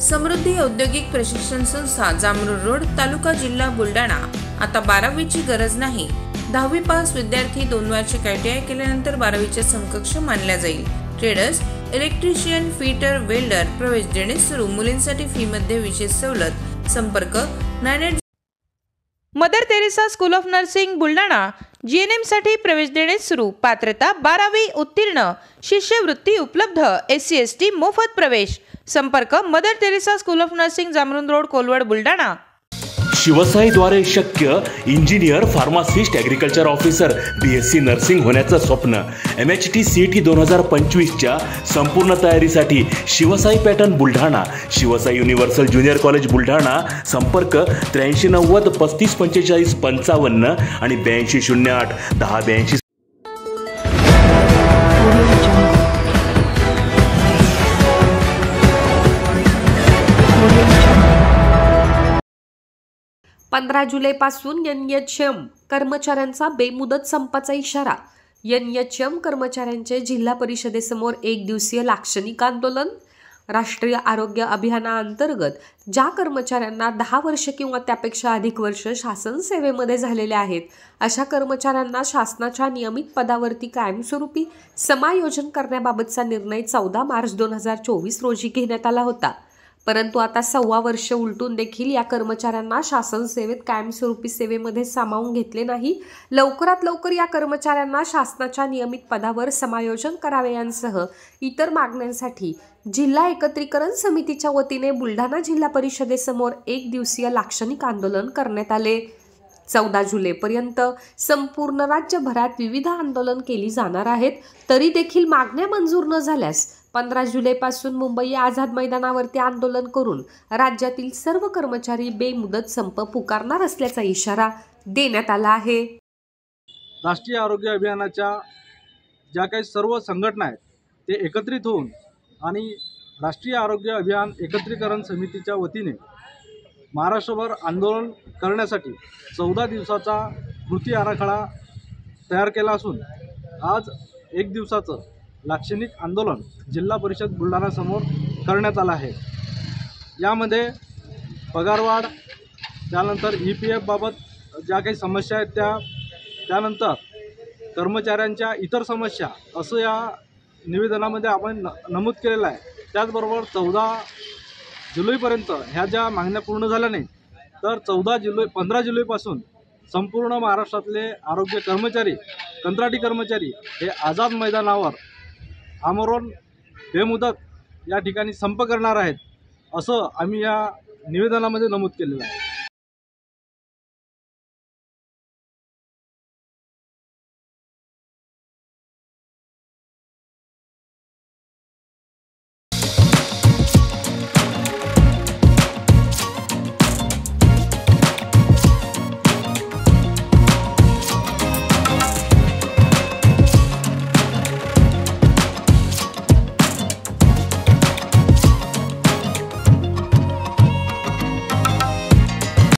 समृद्धी औद्योगिक प्रशिक्षण संस्था जामरूड रोड तालुका जिल्हा बुलढाणा। आता 12वीची गरज नाही। 10वी पास विद्यार्थी 2 वार्षिक ITI केल्यानंतर 12वीच्या समकक्ष मानल्या जाईल। ट्रेडर्स, इलेक्ट्रिशियन, फिटर, वेल्डर प्रवेश देणे सुरू। मुलींसाठी फी मध्ये विशेष सवलत। संपर्क 98 Mother Teresa school of nursing Buldhana. GNM साठी प्रवेश देणे सुरू। पात्रता 12वी उत्तीर्ण। शिष्यवृत्ती उपलब्ध। SC ST मोफत प्रवेश। संपर्क Mother Teresa school of nursing Jamrund road Kolwad Buldhana. शिवसाईद्वारे शक्य engineer, pharmacist, agriculture officer, BSc nursing होण्याचं स्वप्न। MHT CET 2025च्या संपूर्ण तयारीसाठी Shivsai pattern Buldhana, Shivsai universal junior college Buldhana. संपर्क 8390 3545 55 आणि 8208 1082। पंधरा जुलैपासून NHM कर्मचाऱ्यांचा बेमुदत संपाचा इशारा। NHM कर्मचाऱ्यांचे जिल्हा परिषदेसमोर 1 दिवसीय लाक्षणिक आंदोलन। राष्ट्रीय आरोग्य अभियानाअंतर्गत ज्या कर्मचाऱ्यांना 10 वर्ष किंवा त्यापेक्षा अधिक वर्ष शासन सेवेमध्ये झालेले आहेत, अशा कर्मचाऱ्यांना शासनाच्या नियमित पदावरती कायमस्वरूपी समायोजन करण्याबाबतचा निर्णय 14 मार्च 2024 रोजी घेण्यात आला होता। परंतु आता 1.25 वर्ष उलटून देखील या कर्मचाऱ्यांना शासन सेवेत कायमस्वरूपी सेवेमध्ये सामावून घेतले नाही। लवकरात लवकर या कर्मचाऱ्यांना शासनाच्या नियमित पदावर समायोजन करावे यांसह इतर मागण्यांसाठी जिल्हा एकत्रीकरण समितीच्या वतीने बुलढाणा जिल्हा परिषदेसमोर 1 दिवसीय लाक्षणिक आंदोलन करण्यात आले। 14 जुलैपर्यंत संपूर्ण राज्यभरात विविध आंदोलन केली जाणार आहेत। तरी देखील मागण्या मंजूर न झाल्यास 15 जुलैपासून मुंबई आझाद मैदानावरती आंदोलन करून राज्यातील सर्व कर्मचारी बेमुदत संप पुकारणार असल्याचा इशारा देण्यात आला आहे। राष्ट्रीय आरोग्य अभियानाच्या ज्या काही सर्व संघटना आहेत ते एकत्रित होऊन आणि राष्ट्रीय आरोग्य अभियान एकत्रीकरण समितीच्या वतीने महाराष्ट्रभर आंदोलन करण्यासाठी 14 दिवसाचा कृती आराखडा तयार केला असून आज 1 दिवसाचं लाक्षणिक आंदोलन जिल्हा परिषद बुलढाणा समोर करण्यात आलं आहे। यामध्ये पगारवाढ, त्यानंतर EPF बाबत ज्या काही समस्या आहेत त्यानंतर कर्मचाऱ्यांच्या इतर समस्या असं या निवेदनामध्ये आपण नमूद केलेलं आहे। त्याचबरोबर 14 जुलैपर्यंत ह्या ज्या मागण्या पूर्ण झाल्या नाही तर 15 जुलैपासून संपूर्ण महाराष्ट्रातले आरोग्य कर्मचारी, कंत्राटी कर्मचारी हे आझाद मैदानावर आमरण बेमुदत या ठिकाणी संप करणार आहेत असं आम्ही या निवेदनामध्ये नमूद केलेलं आहे।